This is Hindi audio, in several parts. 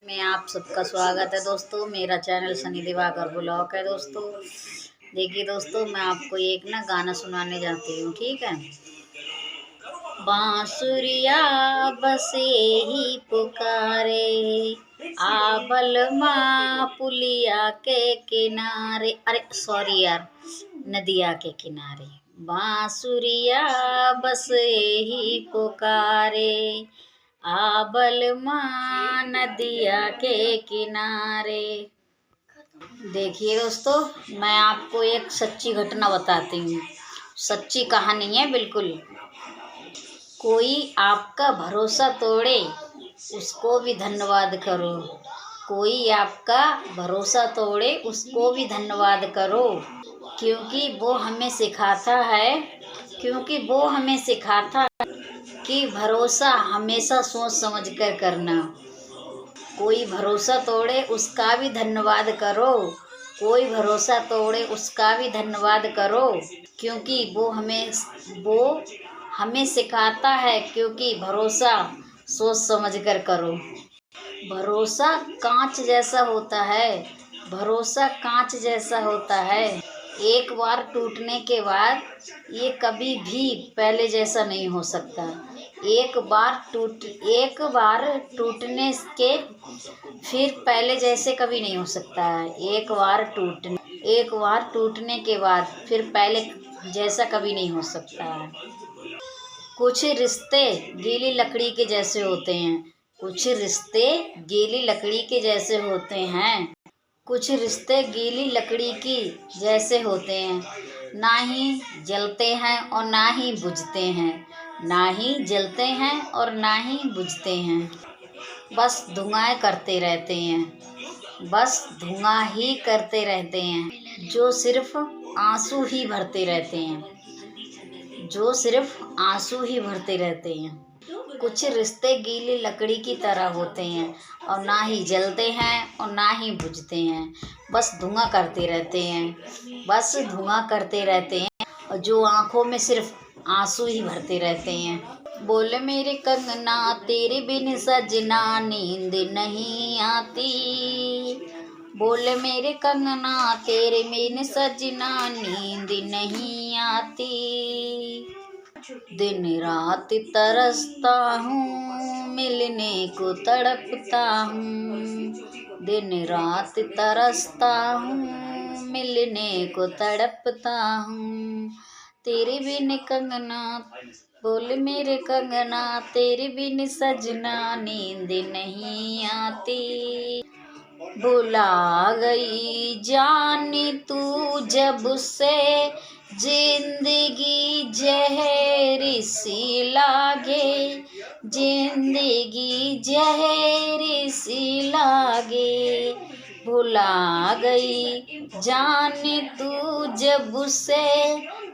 में आप सबका स्वागत है दोस्तों। मेरा चैनल सनी दिवाकर ब्लॉग है दोस्तों। देखिए दोस्तों, मैं आपको एक ना गाना सुनाने जाती हूँ, ठीक है। बांसुरिया बस यही पुकारे, आबल माँ पुलिया के किनारे, अरे सॉरी यार, नदिया के किनारे। बांसुरिया बस यही पुकारे, आबल माँ नदिया के किनारे। देखिए दोस्तों, मैं आपको एक सच्ची घटना बताती हूँ, सच्ची कहानी है बिल्कुल। कोई आपका भरोसा तोड़े उसको भी धन्यवाद करो, कोई आपका भरोसा तोड़े उसको भी धन्यवाद करो, क्योंकि वो हमें सिखाता है, क्योंकि वो हमें सिखाता है कि भरोसा हमेशा सोच समझ कर करना। कोई भरोसा तोड़े उसका भी धन्यवाद करो, कोई भरोसा तोड़े उसका भी धन्यवाद करो, क्योंकि वो हमें सिखाता है, क्योंकि भरोसा सोच समझ कर करो। भरोसा कांच जैसा होता है, भरोसा कांच जैसा होता है। एक बार टूटने के बाद ये कभी भी पहले जैसा नहीं हो सकता। एक बार टूटने के फिर पहले जैसे कभी नहीं हो सकता है। एक बार टूटने के बाद फिर पहले जैसा कभी नहीं हो सकता है। कुछ रिश्ते गीली लकड़ी के जैसे होते हैं, कुछ रिश्ते गीली लकड़ी के जैसे होते हैं, कुछ रिश्ते गीली लकड़ी की जैसे होते हैं, ना ही जलते हैं और ना ही बुझते हैं, ना ही जलते हैं और ना ही बुझते हैं, बस धुआं करते रहते हैं, बस धुआं ही करते रहते हैं, जो सिर्फ आंसू ही भरते रहते हैं, जो सिर्फ आंसू ही भरते रहते हैं। कुछ रिश्ते गीली लकड़ी की तरह होते हैं और ना ही जलते हैं और ना ही बुझते हैं, बस धुआं करते रहते हैं, बस धुआं करते रहते हैं, और जो आंखों में सिर्फ आंसू ही भरते रहते हैं। बोले मेरे कंगना तेरे बिन सजना नींद नहीं आती, बोले मेरे कंगना तेरे बिन सजना नींद नहीं आती, दिन रात तरसता हूँ मिलने को तड़पता हूँ, दिन रात तरसता हूँ मिलने को तड़पता हूँ, तेरे बिन कंगना बोल मेरे कंगना तेरे बिन सजना नींद नहीं आती। भुला गई जान तू जब से जिंदगी जहर सी लागे, जिंदगी जहर सी लागे, भुला गई जान तू जब से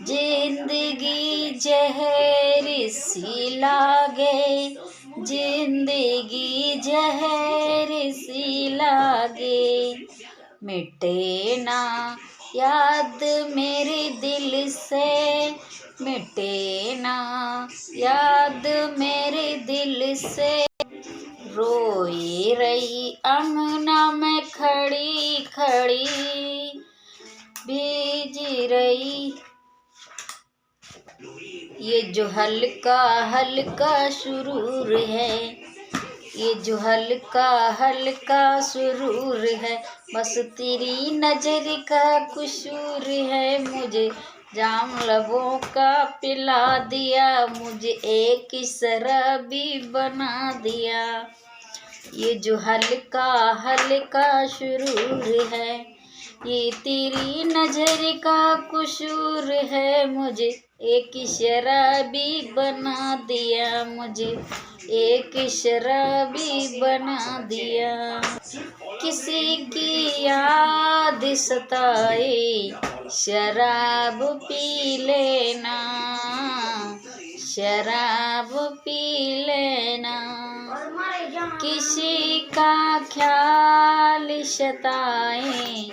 जिंदगी जहर सी लागे, जिंदगी जहर सी लागे, मिटे ना याद मेरे दिल से, मिटे ना याद मेरे दिल से, रोई रही अंगना में खड़ी खड़ी भीज रही, ये जो हल्का हल्का सुरूर है, ये जो हल्का हल्का सुरूर है, बस तेरी नजर का कसूर है, मुझे जाम लबों का पिला दिया, मुझे एक शराबी बना दिया, ये जो हल्का हल्का सुरूर है, ये तेरी नजर का कसूर है, मुझे एक शराबी बना दिया, मुझे एक शराबी बना दिया। किसी की याद सताए शराब पी लेना, शराब पी लेना, किसी का ख्याल सताए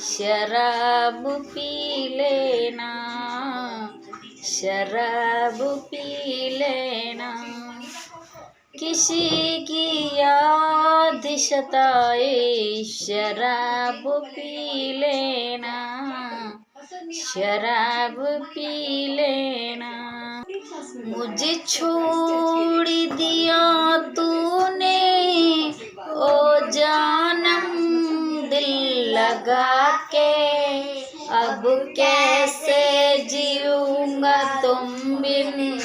शराब पी लेना, शराब पी लेना, किसी की याद सताए शराब पी लेना, शराब पी लेना। मुझे छोड़ दिया तूने ओ जानम दिल लगा के, अब कैसे जीऊंगा तुम बिन,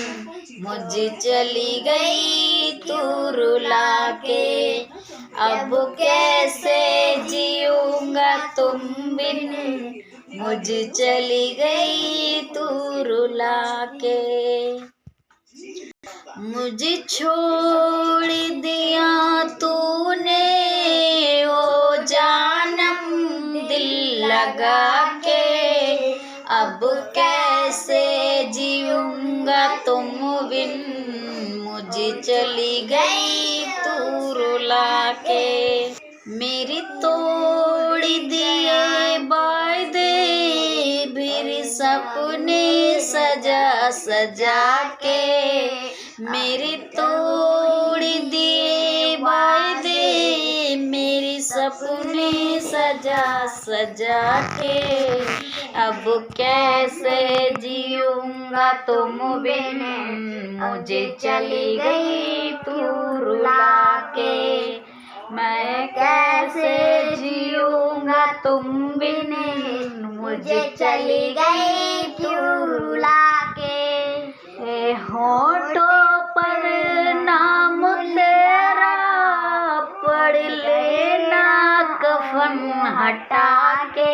मुझे चली गई तू रुला के, अब कैसे जीऊंगा तुम बिन, मुझे चली गई तू रुला के। मुझे छोड़ दिया तूने ओ जानम दिल लगा के, अब कैसे जीऊंगा तुम बिन, मुझे चली गई तू रुला के। मेरी तोड़ दिए वायदे फिर सपने सजा सजा के, मेरी तोड़ दिए वायदे मेरी सपने सजा सजा के, अब कैसे जीऊंगा तुम बिन, मुझे चली गई तू रुला के। मैं कैसे जीऊंगा तुम बिन, मुझे चली गई तू रुला के। होठों पर नाम तेरा पढ़ लेना कफन हटा के,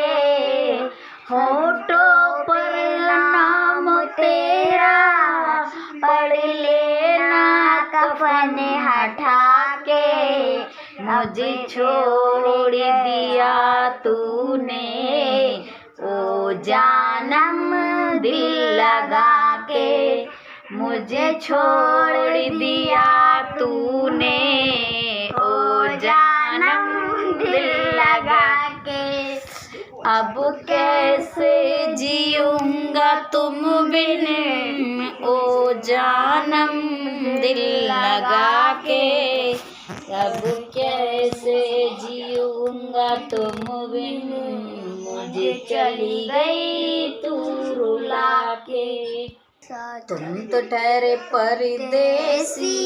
होठों पर नाम तेरा पढ़ लेना कफन हटा के, मुझे छोड़ दिया तूने ओ जानम दिल लगा के, मुझे छोड़ दिया तूने ओ जानम दिल लगा के। अब कैसे जीऊंगा तुम बिन ओ जानम दिल लगा के, अब कैसे जीऊंगा तुम बिन, मुझे चली गई तू रुला के। तुम तो ठहरे परदेसी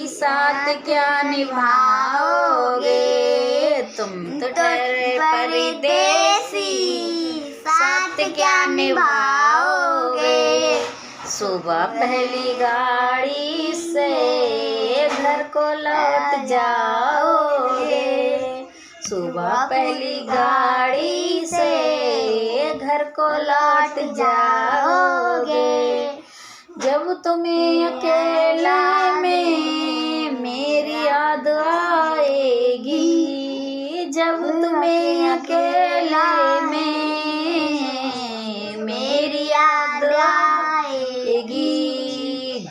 साथ क्या निभाओगे, तुम तो ठहरे परदेसी साथ क्या निभाओगे, सुबह पहली गाड़ी से घर को लौट जाओगे, सुबह पहली गाड़ी से घर को लौट जाओगे। जब तुम्हें अकेला में मेरी याद आएगी, जब तुम्हें अकेला में मेरी याद आएगी,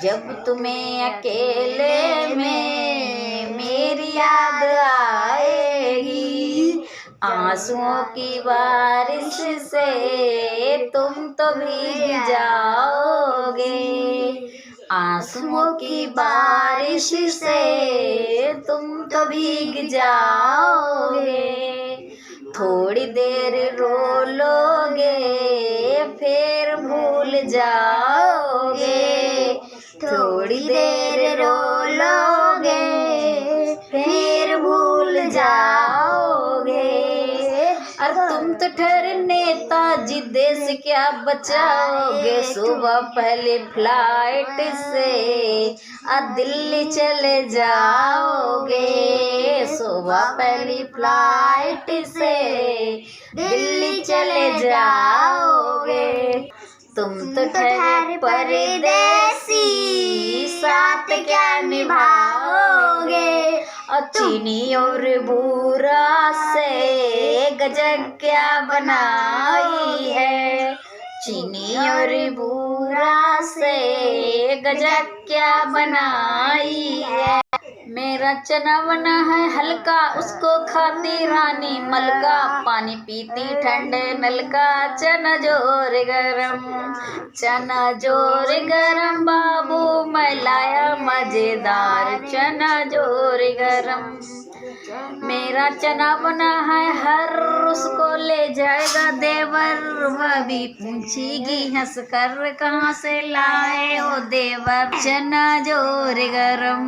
जब तुम्हें अकेले में मेरी याद आएगी, आंसुओं की बारिश से तुम तो भीग जाओगे, आंसुओं की बारिश से तुम तो भीग जाओगे। थोड़ी देर रो लोगे फिर भूल जाओगे, थोड़ी देर रो लोगे फिर भूल जाओगे। और तुम तो ठहरे नेताजी देश क्या बचाओगे, सुबह पहले फ्लाइट से दिल्ली चले जाओगे, सुबह पहली फ्लाइट से दिल्ली चले जाओगे। तुम तो ठहरे परदेसी साथ क्या निभाओगे, और चीनी और बूरा से गजब क्या बनाई है, चीनी और बूरा से गजब क्या बनाई है। मेरा चना बना है हल्का, उसको खाती रानी मलका, पानी पीती ठंडे नल का, चना जोर गरम, चना जोर गरम बाबू मैं लाया मजेदार, चना जोर गरम। मेरा चना बना है हर, उसको ले जाएगा देवर, भाभी पूछेगी हंस कर कहाँ से लाए हो देवर, चना जोर गरम,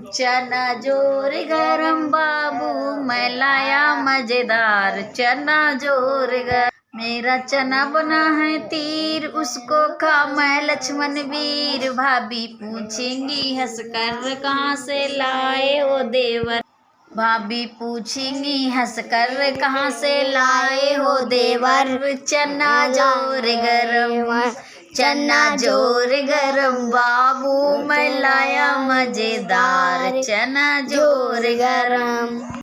चना जोर गरम बाबू मैं लाया मजेदार, चना जोर गरम। मेरा चना बना है तीर, उसको खा मैं लक्ष्मण वीर, भाभी पूछेंगी हंस कर कहाँ से लाए हो देवर, भाभी पूछेंगी हंस कर कहाँ से लाए हो देवर, चना जोर गरम, चना जोर गरम बाबू मैं लाया मजेदार, चना जोर गरम।